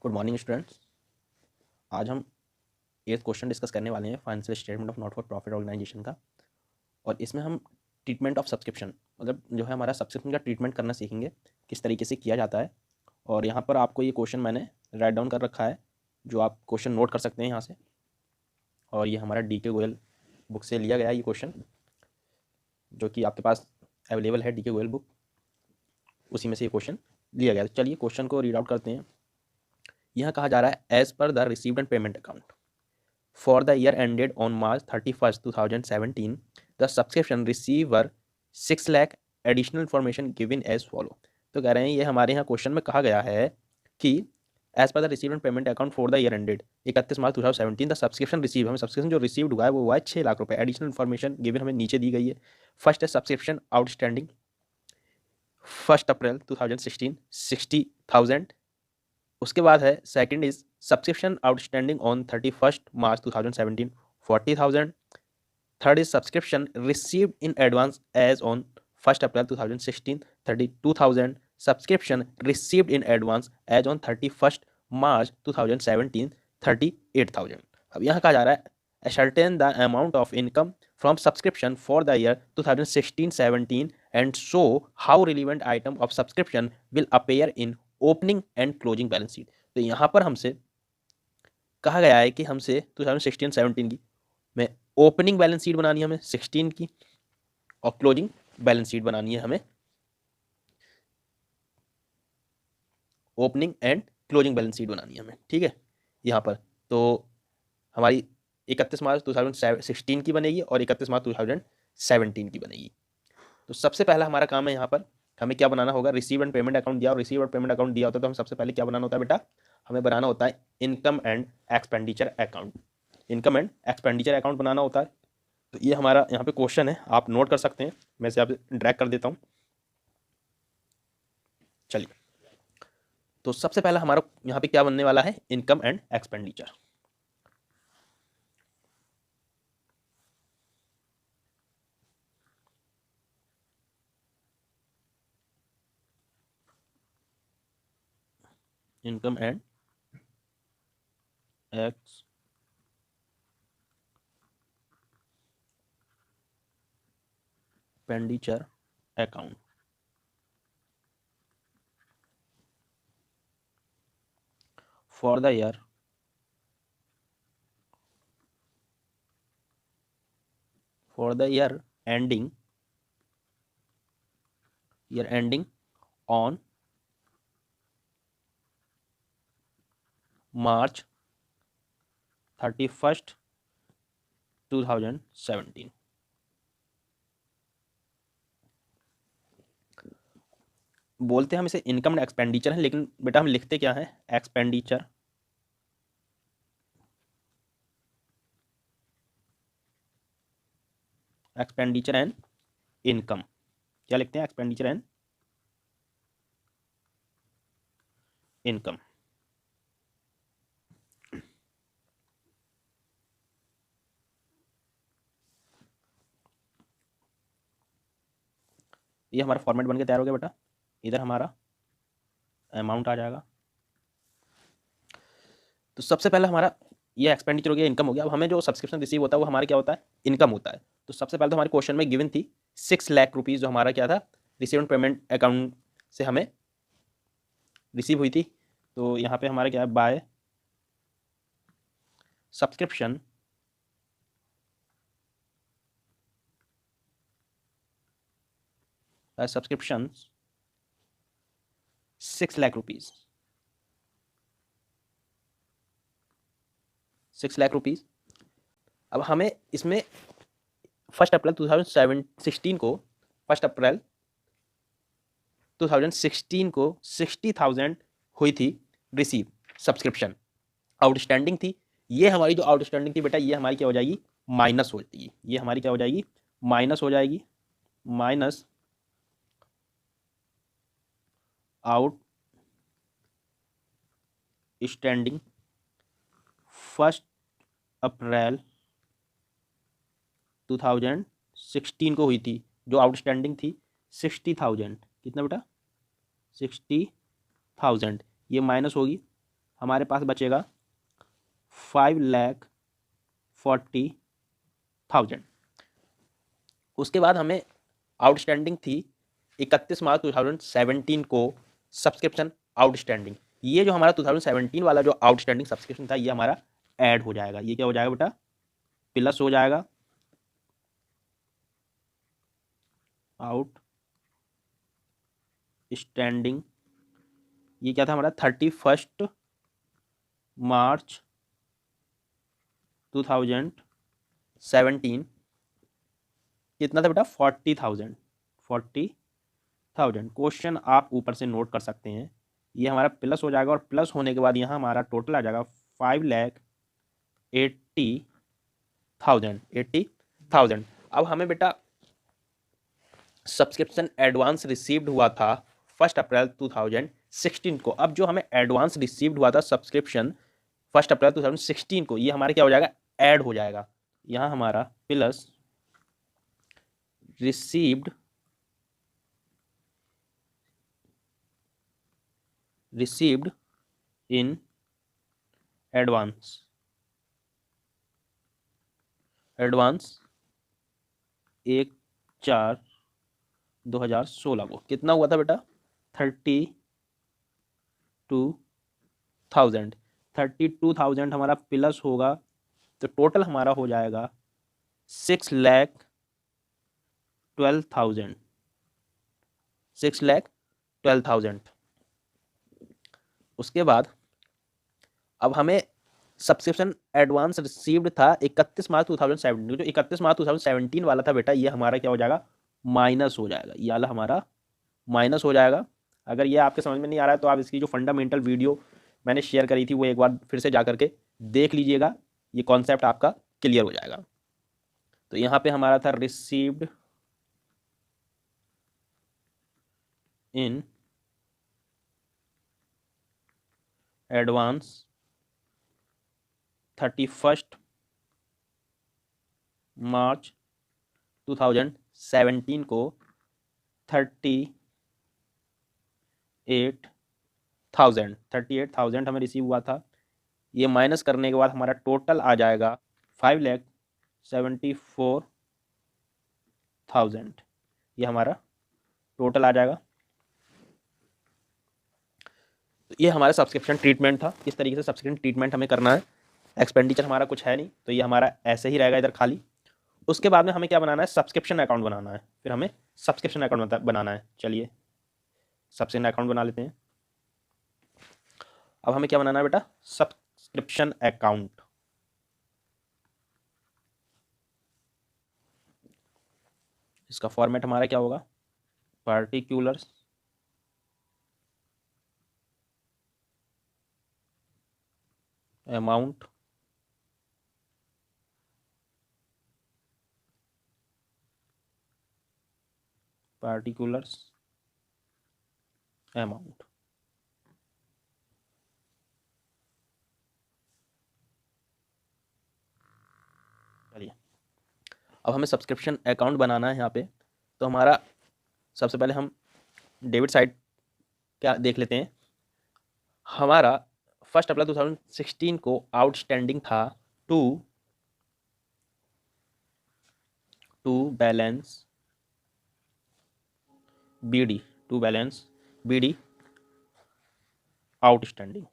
Good morning students. आज हम 8th question discuss करने वाले हैं financial statement of not for profit organization का। और इसमें हम ट्रीटमेंट ऑफ सब्सक्रिप्शन, मतलब जो है हमारा सब्सक्रिप्शन का ट्रीटमेंट करना सीखेंगे, किस तरीके से किया जाता है। और यहाँ पर आपको ये क्वेश्चन मैंने राइट डाउन कर रखा है, जो आप क्वेश्चन नोट कर सकते हैं यहाँ से। और ये हमारा DK गोयल बुक से लिया गया है ये क्वेश्चन, जो कि आपके पास अवेलेबल है DK गोयल बुक, उसी में से ये क्वेश्चन लिया गया है। चलिए क्वेश्चन को रीड आउट करते हैं। यहाँ कहा जा रहा है, as per the received and payment account for the year ended on March 31st, 2017, the subscription receiver 6 lakh additional information given as follow। तो कह रहे हैं, ये हमारे यहाँ क्वेश्चन में कहा गया है कि as per the receive and payment account for the year ended 31 March 2017 the subscription receive, हमें सब्सक्रिप्शन जो रिसीव्ड हुआ है वो हुआ है 6 लाख रुपए। एडिशनल इन्फॉर्मेशन गिवन हमें नीचे दी गई है। फर्स्ट है सब्सक्रिप्शन आउटस्टैंडिंग 1 अप्रैल 2016 60,000। उसके बाद है second is subscription outstanding on 31 March 2017 40,000। Third is subscription received in advance as on 1 April 2016 32,000। Subscription received in advance as on 31 March 2017 38,000। अब यहाँ कहा जा रहा है, ascertain the amount of income from subscription for the year 2016-17 and show how relevant item of subscription will appear in opening and closing balance sheet. तो यहाँ पर हमसे कहा गया है कि हमसे 2016-17 की में ओपनिंग बैलेंस शीट बनानी है हमें 16 की, और क्लोजिंग बैलेंस शीट बनानी है हमें opening and closing balance sheet बनानी है हमें। ठीक है, यहाँ पर तो हमारी 31 मार्च 2016 की बनेगी और 31 मार्च 2017 की बनेगी। तो सबसे पहला हमारा काम है, यहाँ पर हमें क्या बनाना होगा, रिसीव एंड पेमेंट अकाउंट दिया और रिसीव एंड पेमेंट अकाउंट दिया होता है, तो हम सबसे पहले क्या बनाना होता है बेटा, हमें बनाना होता है income and expenditure account. Income and expenditure account बनाना होता है। तो ये हमारा यहाँ पे क्वेश्चन है, आप नोट कर सकते हैं, मैं इसे आप ड्रैग कर देता हूँ। चलिए, तो सबसे पहला हमारा यहाँ पे क्या बनने वाला है, income and expenditure. Income and expenditure account for the year ending on March 31st 2017। बोलते हैं हम इसे इनकम एंड एक्सपेंडिचर है, लेकिन बेटा हम लिखते क्या है, एक्सपेंडिचर एंड इनकम। क्या लिखते हैं, एक्सपेंडिचर एंड इनकम। ये हमारा फॉर्मेट बन के तैयार हो गया बेटा। इधर हमारा अमाउंट आ जाएगा। तो सबसे पहले हमारा ये एक्सपेंडिचर हो गया, इनकम हो गया। अब हमें जो सब्सक्रिप्शन रिसीव होता है वो हमारा क्या होता है, इनकम होता है। तो सबसे पहले तो हमारे क्वेश्चन में गिवन थी 6 लाख रुपीज़, जो हमारा क्या था, रिसीव एंड पेमेंट अकाउंट से हमें रिसीव हुई थी। तो यहाँ पे हमारा क्या है, by subscription subscriptions 6 lakh rupees, 6 lakh rupees. अब हमें इसमें 1 अप्रैल 2016 को 1 अप्रैल 2016 को 60,000 हुई थी रिसीव, सब्सक्रिप्शन आउटस्टैंडिंग थी। ये हमारी जो आउटस्टैंडिंग थी बेटा, ये हमारी क्या हो जाएगी, माइनस हो जाएगी। ये हमारी क्या हो जाएगी, माइनस हो जाएगी, माइनस आउटस्टैंडिंग 1 अप्रैल 2016 को हुई थी, जो आउटस्टैंडिंग थी 60,000। कितना बेटा, 60,000। ये माइनस होगी हमारे पास बचेगा 5,40,000। उसके बाद हमें आउटस्टैंडिंग थी 31 मार्च 2017 को सब्सक्रिप्शन आउटस्टैंडिंग। ये जो हमारा 2017 वाला जो आउटस्टैंडिंग सब्सक्रिप्शन था ये हमारा ऐड हो जाएगा। ये क्या हो जाएगा बेटा, प्लस हो जाएगा आउटस्टैंडिंग। ये क्या था हमारा 31 मार्च 2017 कितना था बेटा, 40,000। 40,000 क्वेश्चन आप ऊपर से नोट कर सकते हैं। ये हमारा प्लस हो जाएगा और प्लस होने के बाद यहाँ हमारा टोटल आ जाएगा 5,80,000। अब हमें बेटा सब्सक्रिप्शन एडवांस रिसीव्ड हुआ था 1 अप्रैल 2016 को। अब जो हमें एडवांस रिसीव्ड हुआ था सब्सक्रिप्शन 1 अप्रैल 2016 को, ये हमारा क्या हो जाएगा, ऐड हो जाएगा। यहाँ हमारा प्लस रिसीव्ड इन एडवांस 1/4/2016 को कितना हुआ था बेटा, 32,000। 32,000 हमारा प्लस होगा तो टोटल हमारा हो जाएगा 6,12,000। 6,12,000। उसके बाद अब हमें सब्सक्रिप्शन एडवांस रिसीव्ड था 31 मार्च 2017। जो 31 मार्च 2017 वाला था बेटा ये हमारा क्या हो जाएगा, माइनस हो जाएगा। ये वाला हमारा माइनस हो जाएगा। अगर ये आपके समझ में नहीं आ रहा है तो आप इसकी जो फंडामेंटल वीडियो मैंने शेयर करी थी वो एक बार फिर से जा करके देख लीजिएगा, ये कॉन्सेप्ट आपका क्लियर हो जाएगा। तो यहाँ पे हमारा था रिसीव्ड इन एडवांस 31 मार्च 2017 को 38,000 हमें रिसीव हुआ था। ये माइनस करने के बाद हमारा टोटल आ जाएगा 5,74,000। ये हमारा टोटल आ जाएगा। तो ये हमारा सब्सक्रिप्शन ट्रीटमेंट था। किस तरीके से सब्सक्रिप्शन ट्रीटमेंट हमें करना है। एक्सपेंडिचर हमारा कुछ है नहीं तो ये हमारा ऐसे ही रहेगा इधर खाली। उसके बाद में हमें क्या बनाना है, सब्सक्रिप्शन अकाउंट बनाना है। फिर हमें सब्सक्रिप्शन अकाउंट बनाना है। चलिए सब्सक्रिप्शन अकाउंट बना लेते हैं। अब हमें क्या बनाना है बेटा, सब्सक्रिप्शन अकाउंट। इसका फॉर्मेट हमारा क्या होगा, पार्टिकुलर्स अमाउंट पार्टिकुलर्स अमाउंट। चलिए अब हमें सब्सक्रिप्शन अकाउंट बनाना है यहाँ पे। तो हमारा सबसे पहले हम डेबिट साइड क्या देख लेते हैं। हमारा 1 अप्रैल 2016 को आउटस्टैंडिंग था to balance BD, to balance BD outstanding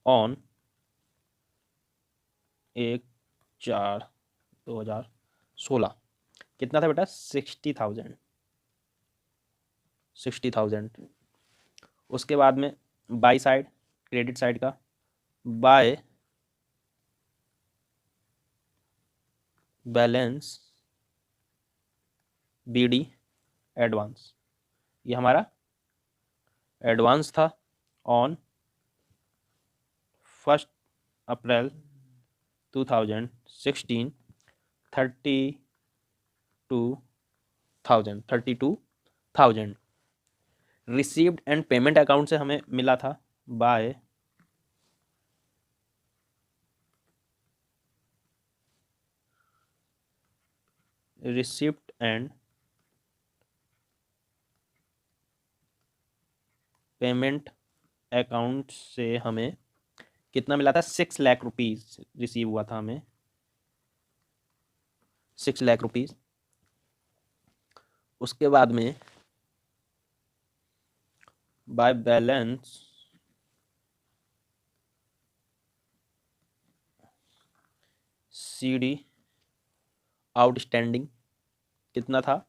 on 1/4/2016 कितना था बेटा, 60,000। उसके बाद में बाई साइड क्रेडिट साइड का बाय बैलेंस बीडी एडवांस। ये हमारा एडवांस था on 1 April 2016 32,000। Received and payment account से हमें मिला था by receipt and payment account से हमें कितना मिला था, 6 लाख रुपीज़ रिसीव हुआ था हमें, 6 लाख रुपीज़। उसके बाद में बाय बैलेंस CD आउटस्टैंडिंग कितना था,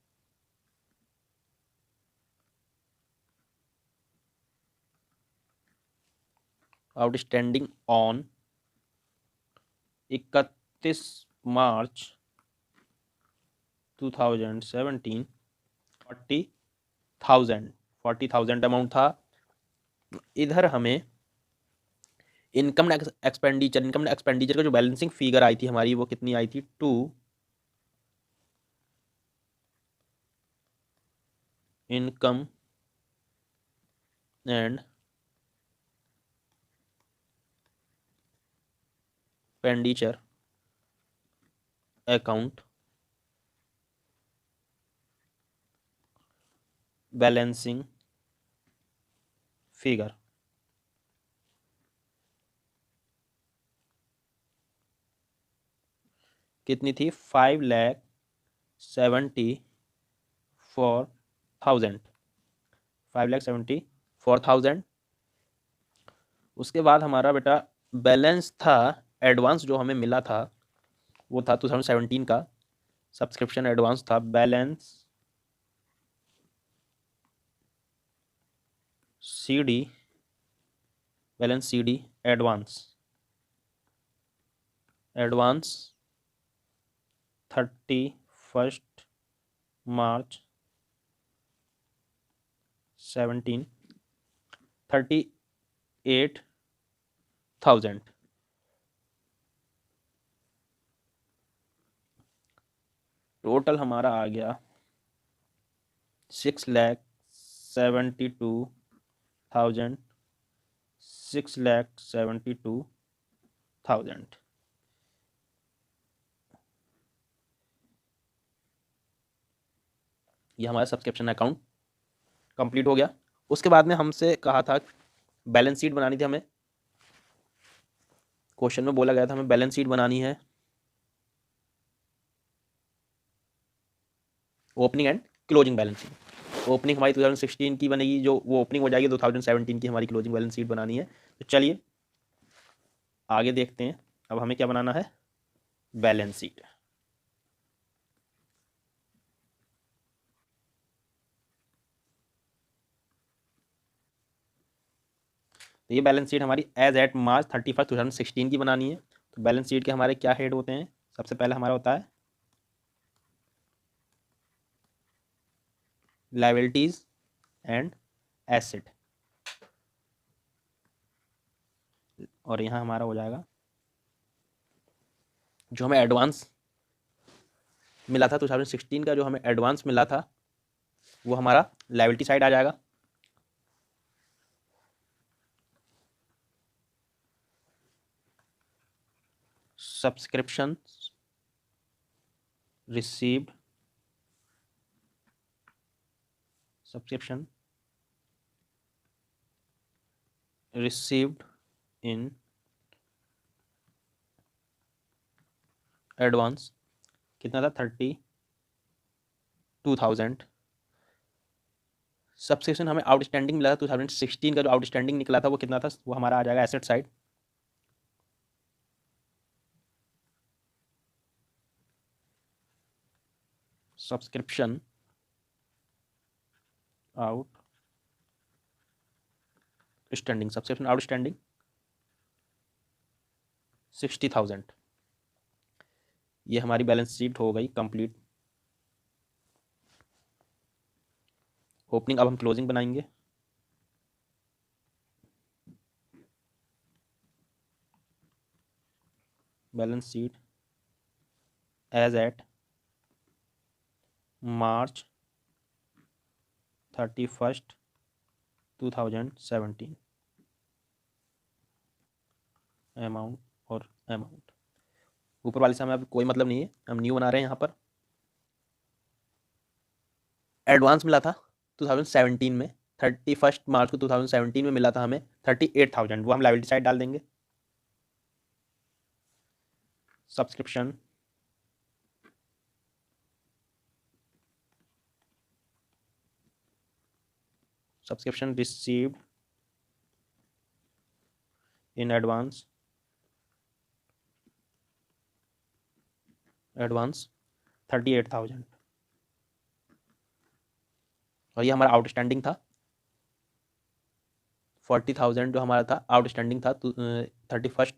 आउटस्टैंडिंग ऑन 31 मार्च 2017 40,000 अमाउंट था। इधर हमें इनकम एक्सपेंडिचर का जो बैलेंसिंग फिगर आई थी हमारी, वो कितनी आई थी, 2 income and expenditure account balancing figure कितनी थी, 5,74,000, 5,74,000। उसके बाद हमारा बेटा बैलेंस था, एडवांस जो हमें मिला था वो था 2017 का सब्सक्रिप्शन एडवांस था, बैलेंस CD एडवांस 31 मार्च 17 38,000। टोटल हमारा आ गया 6,72,000, 6,72,000। ये हमारा सब्सक्रिप्शन अकाउंट कंप्लीट हो गया। उसके बाद में हमसे कहा था बैलेंस शीट बनानी थी हमें, क्वेश्चन में बोला गया था हमें बैलेंस शीट बनानी है, opening and closing balance sheet. Opening हमारी 2016 की बनेगी, जो वो ओपनिंग हो जाएगी 2017 की हमारी क्लोजिंग बैलेंस शीट बनानी है। तो चलिए आगे देखते हैं, अब हमें क्या बनाना है, बैलेंस शीट। तो ये बैलेंस शीट हमारी एज एट मार्च 31 2016 की बनानी है। तो बैलेंस शीट के हमारे क्या हेड होते हैं, सबसे पहले हमारा होता है लायबिलिटीज एंड एसेट, और यहाँ हमारा हो जाएगा जो हमें एडवांस मिला था 2016 का, जो हमें एडवांस मिला था वो हमारा लायबिलिटी साइड आ जाएगा। Subscription received, subscription received in advance कितना था, 32,000। सब्सक्रिप्शन हमें आउटस्टैंडिंग मिला था 2016 का, जो आउटस्टैंडिंग निकला था वो कितना था, वो हमारा आ जाएगा asset side. Subscription outstanding, subscription outstanding 60,000। ये हमारी बैलेंस शीट हो गई कंप्लीट। ओपनिंग, अब हम क्लोजिंग बनाएंगे। Balance sheet as at March 31 2017, amount और अमाउंट। ऊपर वाले से हमें अब कोई मतलब नहीं है, हम न्यू बना रहे हैं। यहाँ पर एडवांस मिला था 2017 में 31 मार्च को 2017 में मिला था हमें 38,000, वो हम लायबिलिटी साइड डाल देंगे। सब्सक्रिप्शन रिसीव्ड इन एडवांस 38,000, और ये हमारा आउटस्टैंडिंग था 40,000, जो हमारा था आउटस्टैंडिंग था 31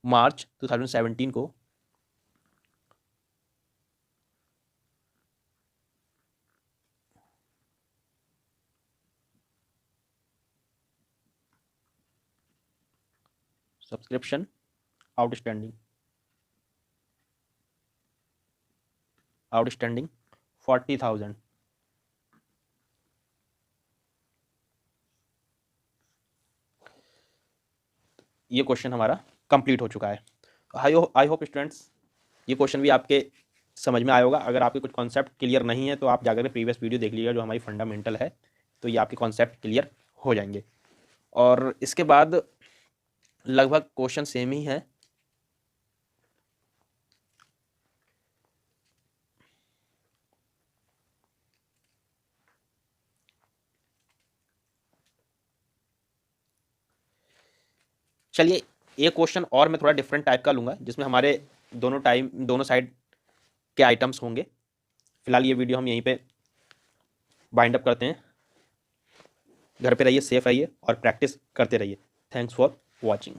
मार्च 2017 को। Subscription outstanding 40,000। ये क्वेश्चन हमारा कंप्लीट हो चुका है। आई होप स्टूडेंट्स ये क्वेश्चन भी आपके समझ में आया होगा। अगर आपके कुछ कॉन्सेप्ट क्लियर नहीं है तो आप जाकर के प्रीवियस वीडियो देख लीजिएगा जो हमारी फंडामेंटल है, तो ये आपके कॉन्सेप्ट क्लियर हो जाएंगे। और इसके बाद लगभग क्वेश्चन सेम ही है। चलिए एक क्वेश्चन और मैं थोड़ा डिफरेंट टाइप का लूँगा, जिसमें हमारे दोनों साइड के आइटम्स होंगे। फिलहाल ये वीडियो हम यहीं पे बाइंड अप करते हैं। घर पे रहिए, सेफ रहिए और प्रैक्टिस करते रहिए। Thanks for watching.